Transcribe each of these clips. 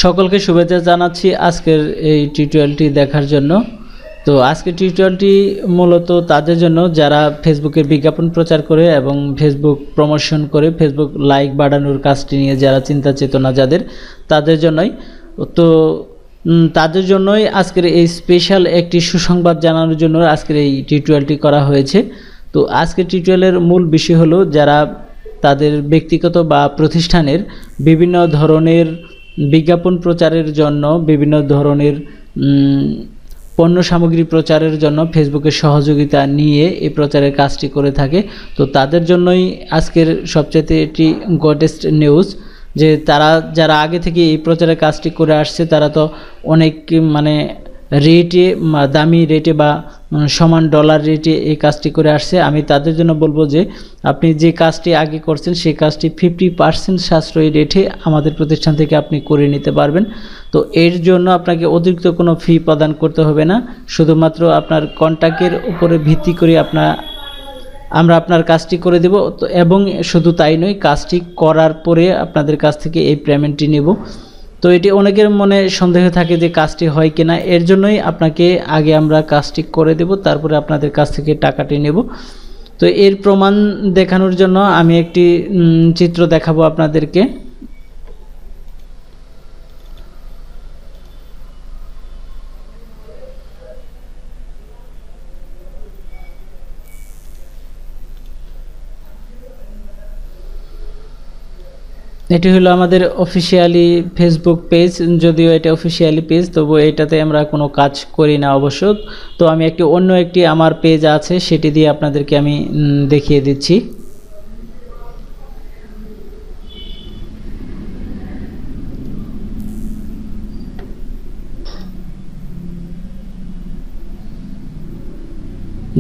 সকলকে শুভেচ্ছা জানাচ্ছি আজকের এই টিউটোরিয়ালটি দেখার জন্য। তো আজকের টিউটোরিয়ালটি মূলত তাদের জন্য যারা ফেসবুকের বিজ্ঞাপন প্রচার করে এবং ফেসবুক প্রমোশন করে ফেসবুক লাইক বাড়ানোর কাজটি নিয়ে যারা চিন্তা চেতনা যাদের তাদের জন্যই। তো তাদের জন্যই আজকের এই স্পেশাল একটি সুসংবাদ জানানোর জন্য আজকের এই টিউটোরিয়ালটি করা হয়েছে। তো আজকের টিউটোরিয়ালের মূল বিষয় হলো যারা তাদের ব্যক্তিগত বা প্রতিষ্ঠানের বিভিন্ন ধরনের বিজ্ঞাপন প্রচারের জন্য বিভিন্ন ধরনের পণ্য সামগ্রী প্রচারের জন্য ফেসবুকের সহযোগিতা নিয়ে এই প্রচারের কাজটি করে থাকে। তো তাদের জন্যই আজকের সবচেয়ে এটি গটেস্ট নিউজ যে তারা যারা আগে থেকে এই প্রচারের কাজটি করে আসছে তারা তো অনেক রেটে দামি রেটে বা সমান ডলার রেটে এই কাজটি করে আসছে। আমি তাদের জন্য বলবো যে আপনি যে কাজটি আগে করছেন সেই কাজটি 50% সাশ্রয়ী রেটে আমাদের প্রতিষ্ঠান থেকে আপনি করে নিতে পারবেন। তো এর জন্য আপনাকে অতিরিক্ত কোনো ফি প্রদান করতে হবে না, শুধুমাত্র আপনার কন্ট্যাক্টের উপরে ভিত্তি করে আমরা আপনার কাজটি করে দেব। তো এবং শুধু তাই নয়, কাজটি করার পরে আপনাদের কাছ থেকে এই পেমেন্টটি নেব। তো এটি অনেকের মনে সন্দেহ থাকে যে কাজটি হয় কিনা, এর জন্যই আপনাকে আগে আমরা কাজটি করে দেব, তারপরে আপনাদের কাছ থেকে টাকাটি নেব। তো এর প্রমাণ দেখানোর জন্য আমি একটি চিত্র দেখাবো আপনাদেরকে। এটি হলো আমাদের অফিসিয়ালি ফেসবুক পেজ, যদিও এটা অফিসিয়ালি পেজ তবু এটাতে আমরা কোনো কাজ করি না অবশ্য। তো আমি অন্য একটি আমার পেজ আছে সেটি দিয়ে আপনাদেরকে আমি দেখিয়ে দিচ্ছি।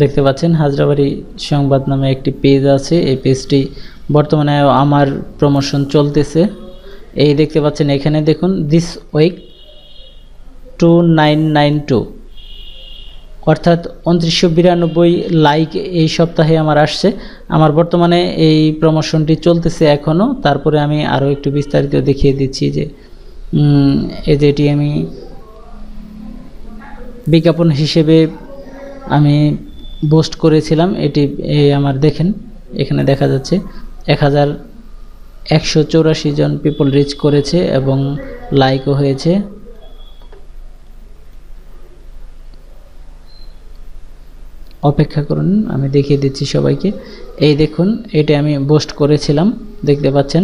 দেখতে পাচ্ছেন হাজরাবাড়ি সংবাদ নামে একটি পেজ আছে। এই পেজটি বর্তমানে আমার প্রমোশন চলতেছে। এই দেখতে পাচ্ছেন এখানে দেখুন দিস উইক 2992 অর্থাৎ 2992 লাইক এই সপ্তাহে আমার আসছে। আমার বর্তমানে এই প্রমোশনটি চলতেছে এখনও। তারপরে আমি আরও একটু বিস্তারিত দেখিয়ে দিচ্ছি যে যেটি আমি বিজ্ঞাপন হিসেবে আমি পোস্ট করেছিলাম। এটি আমার দেখেন এখানে দেখা যাচ্ছে 1184 জন পিপল রিচ করেছে এবং লাইকও হয়েছে। অপেক্ষা করুন, আমি দেখিয়ে দিচ্ছি সবাইকে। এই দেখুন এটা আমি পোস্ট করেছিলাম, দেখতে পাচ্ছেন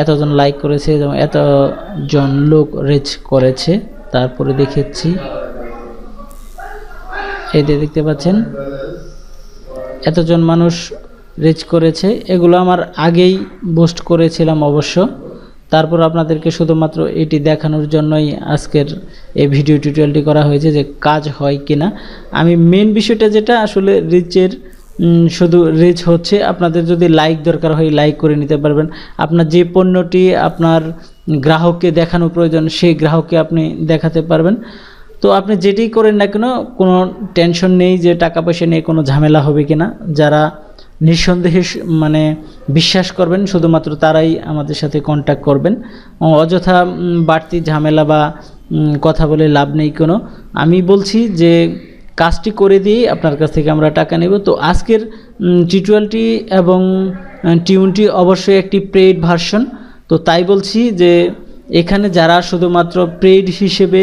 এতজন লাইক করেছে এবং এতজন লোক রিচ করেছে। তারপরে দেখেছি এই দেখতে পাচ্ছেন এতজন মানুষ রিচ করেছে। এগুলো আমার আগেই পোস্ট করেছিলাম অবশ্য। তারপর আপনাদেরকে শুধুমাত্র এটি দেখানোর জন্যই আজকের এই ভিডিও টিউটোরিয়ালটি করা হয়েছে যে কাজ হয় কিনা। আমি মেন বিষয়টা যেটা আসলে রিচের শুধু রিচ হচ্ছে, আপনাদের যদি লাইক দরকার হয় লাইক করে নিতে পারবেন। আপনার যে পণ্যটি আপনার গ্রাহককে দেখানো প্রয়োজন সেই গ্রাহককে আপনি দেখাতে পারবেন। তো আপনি যেটি করেন না কেন কোনো টেনশন নেই যে টাকা পয়সা নিয়ে কোনো ঝামেলা হবে কিনা। যারা নিঃসন্দেহে বিশ্বাস করবেন শুধুমাত্র তারাই আমাদের সাথে কন্ট্যাক্ট করবেন। অযথা বাড়তি ঝামেলা বা কথা বলে লাভ নেই কোনো। আমি বলছি যে কাজটি করে দিয়ে আপনার কাছ থেকে আমরা টাকা নেব। তো আজকের টিউটোরিয়ালটি এবং টিউনটি অবশ্যই একটি পেইড ভার্সন। তো তাই বলছি যে এখানে যারা শুধুমাত্র পেইড হিসেবে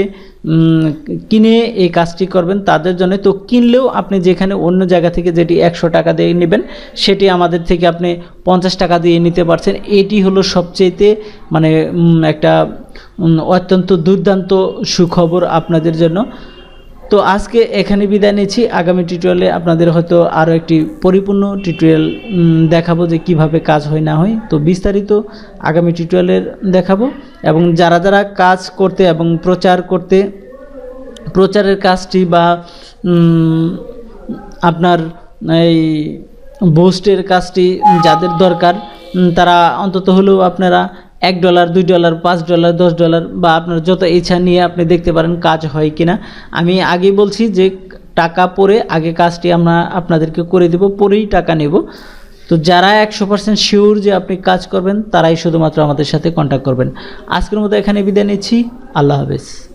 কিনে এই কাজটি করবেন তাদের জন্য। তো কিনলেও আপনি যেখানে অন্য জায়গা থেকে যেটি 100 টাকা দিয়ে নেবেন সেটি আমাদের থেকে আপনি 50 টাকা দিয়ে নিতে পারছেন। এটি হলো সবচেয়েতে একটা অত্যন্ত দুর্দান্ত সুখবর আপনাদের জন্য। তো আজকে এখানে বিদায় নিচ্ছি। আগামী টিউটোরিয়ালে আপনাদের হয়তো আরও একটি পরিপূর্ণ টিউটোরিয়াল দেখাবো যে কিভাবে কাজ হয় না হয়। তো বিস্তারিত আগামী টিউটোরিয়ালের দেখাবো। এবং যারা যারা কাজ করতে এবং প্রচারের কাজটি বা আপনার এই বুস্টের কাজটি যাদের দরকার তারা অন্তত হলেও আপনারা $1, $2, $5, $10 বা আপনার যত ইচ্ছা নিয়ে আপনি দেখতে পারেন কাজ হয় কিনা। আমি আগে বলছি যে টাকা পরে আগে কাজটি আমরা আপনাদেরকে করে দেব, পরেই টাকা নেব। তো যারা 100% শিওর যে আপনি কাজ করবেন তারাই শুধুমাত্র আমাদের সাথে কন্ট্যাক্ট করবেন। আজকের মতো এখানে বিদায় নিচ্ছি। আল্লাহ হাফেজ।